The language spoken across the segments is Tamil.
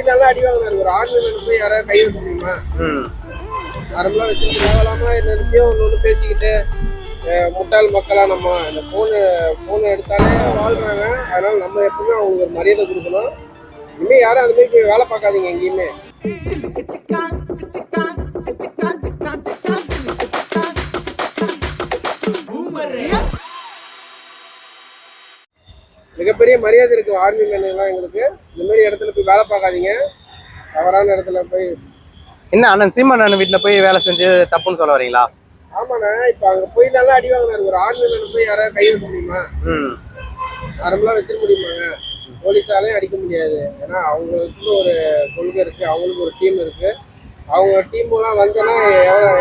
நல்லா அடி வாங்கினாரு. ஒரு ஆர்மி மேன் போய் யாராவது கை வைக்க முடியுமா? நார்மலா வச்சு தேவையில்லாம என்னத்தையோ ஒன்று பேசிக்கிட்டு முட்டாள் மக்களா நம்ம இந்த போனை எடுத்தாலே வாழ்றாங்க. அதனால நம்ம எப்பவுமே அவங்களுக்கு ஒரு மரியாதை கொடுக்கணும். இனிமே யாரும் அந்த மாதிரி போய் வேலை பார்க்காதீங்க எங்கேயுமே. மிகப்பெரிய மரியாதை இருக்கு ஆர்மி மேன்லாம். எங்களுக்கு இந்த மாதிரி இடத்துல போய் வேலை பார்க்காதீங்க. தவறான இடத்துல போய் என்ன அண்ணன் சீமான் அண்ணன் வீட்டுல போய் வேலை செஞ்சு தப்புன்னு சொல்ல வரீங்களா? ஆமாண்ணா, இப்ப அங்க போய் நல்லா அடி வாங்கினாரு. ஒரு ஆர்மி மேன் போய் யாராவது கை வைக்க முடியுமா? நார்மலா வச்சிட முடியுமாங்க? போலீஸாலையும் அடிக்க முடியாது. ஏன்னா அவங்களுக்கு ஒரு கொள்கை இருக்கு, அவங்களுக்கு ஒரு டீம் இருக்கு. அவங்க டீம் எல்லாம் வந்தோன்னா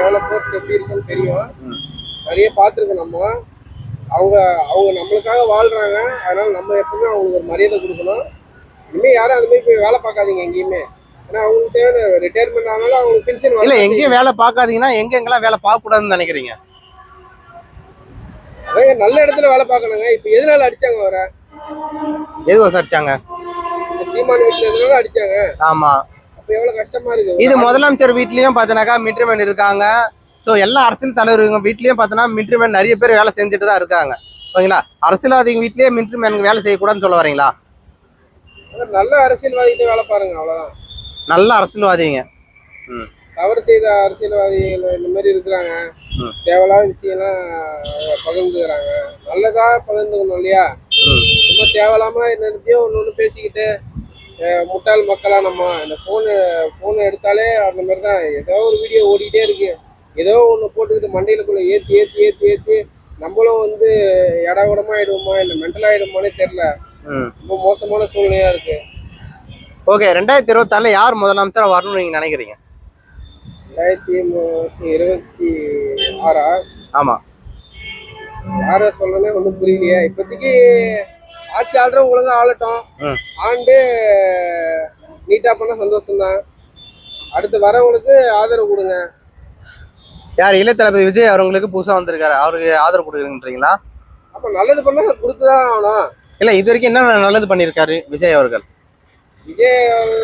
எவ்வளோ ஃபோர்ஸ் எப்படி இருக்குன்னு தெரியும். நிறைய பார்த்துருக்கோம் நம்ம. அவங்க நம்மளுக்காக வாழ்றாங்க. அதனால நம்ம எப்பவுமே அவங்களுக்கு ஒரு மரியாதை கொடுக்கணும். இனிமேல் யாரும் அந்த மாதிரி போய் வேலை பார்க்காதீங்க எங்கேயுமே. ஏன்னா அவங்களுக்கு தேவை ரிட்டையர்மெண்ட் ஆனாலும் அவங்களுக்கு பென்ஷன் இல்லை. எங்கேயும் வேலை பார்க்காதீங்கன்னா எங்கெங்கெல்லாம் வேலை பார்க்கக்கூடாதுன்னு நினைக்கிறீங்க? நல்ல இடத்துல வேலை பார்க்கணுங்க. இப்போ எதனால அடிச்சாங்க? வர எது விசாரிச்சாங்க? சீமான் வீட்டில் எதனால அடிச்சாங்க? ஆமா, அப்போ எவ்வளோ கஷ்டமா இருக்கு. இது முதலமைச்சர் வீட்லயும் பார்த்தனாக்கா மிலிட்ரிமேன் இருக்காங்க. ஸோ எல்லா அரசியல் தலைவர்கள் வீட்லயும் பார்த்தோன்னா மிலிட்ரிமேன் நிறைய பேர் வேலை செஞ்சுட்டு தான் இருக்காங்க. ஓகேங்களா? அரசியல்வாதிங்க வீட்லயே மிலிட்ரிமேனுக்கு வேலை செய்யக்கூடாதுன்னு சொல்ல வரீங்களா? நல்ல அரசியல்வாதிகிட்ட வேலை பாருங்க, அவ்வளோதான். நல்ல அரசியல்வாதிங்க தவறு செய்த அரசியல்வாதிகள் இந்த மாதிரி இருக்கிறாங்க. தேவையில்லாத விஷயம்லாம் பகிர்ந்துக்கிறாங்க. நல்லதா பகிர்ந்துக்கணும் இல்லையா? சும்மா தேவையில்லாம என்னத்தையோ ஒன்று பேசிக்கிட்டு முட்டாள் மக்களா நம்ம இந்த போனை எடுத்தாலே அந்த மாதிரி தான். ஏதோ ஒரு வீடியோ ஓடிக்கிட்டே இருக்கு. ஏதோ ஒன்று போட்டுக்கிட்டு மண்டையிலுக்குள்ள ஏற்றி நம்மளும் வந்து இடகுடமா ஆயிடுவோமா இல்லை மென்டல் ஆயிடுமானே தெரியல. ரொம்ப மோசமான சூழ்நிலையா இருக்கு. ஓகே, 2026 யார் முதலமைச்சரா வரணும்னு நீங்க நினைக்கிறீங்க? 2026 ஆமா, யார சொல்லணும் ஒன்றும் புரியலையா? இப்போதைக்கு ஆட்சி ஆள்றவங்க ஒழுங்கா ஆளட்டும். ஆண்டு நீட்டா பண்ண சந்தோஷம்தான். அடுத்து வரவங்களுக்கு ஆதரவு கொடுங்க. யார்? இளைய தளபதி விஜய் அவங்களுக்கு புதுசா வந்திருக்காரு, அவருக்கு ஆதரவு கொடுக்குறீங்களா? அப்ப நல்லது பண்ண கொடுத்துதான் ஆகணும். இல்ல, இது வரைக்கும் என்ன நல்லது பண்ணிருக்காரு விஜய் அவர்கள்? விஜய்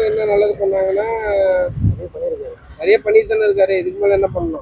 என்ன நல்லது பண்ணாங்கன்னா நிறைய பண்ணிட்டு தானே இருக்காரு. இதுக்கு மேல என்ன பண்ணணும்?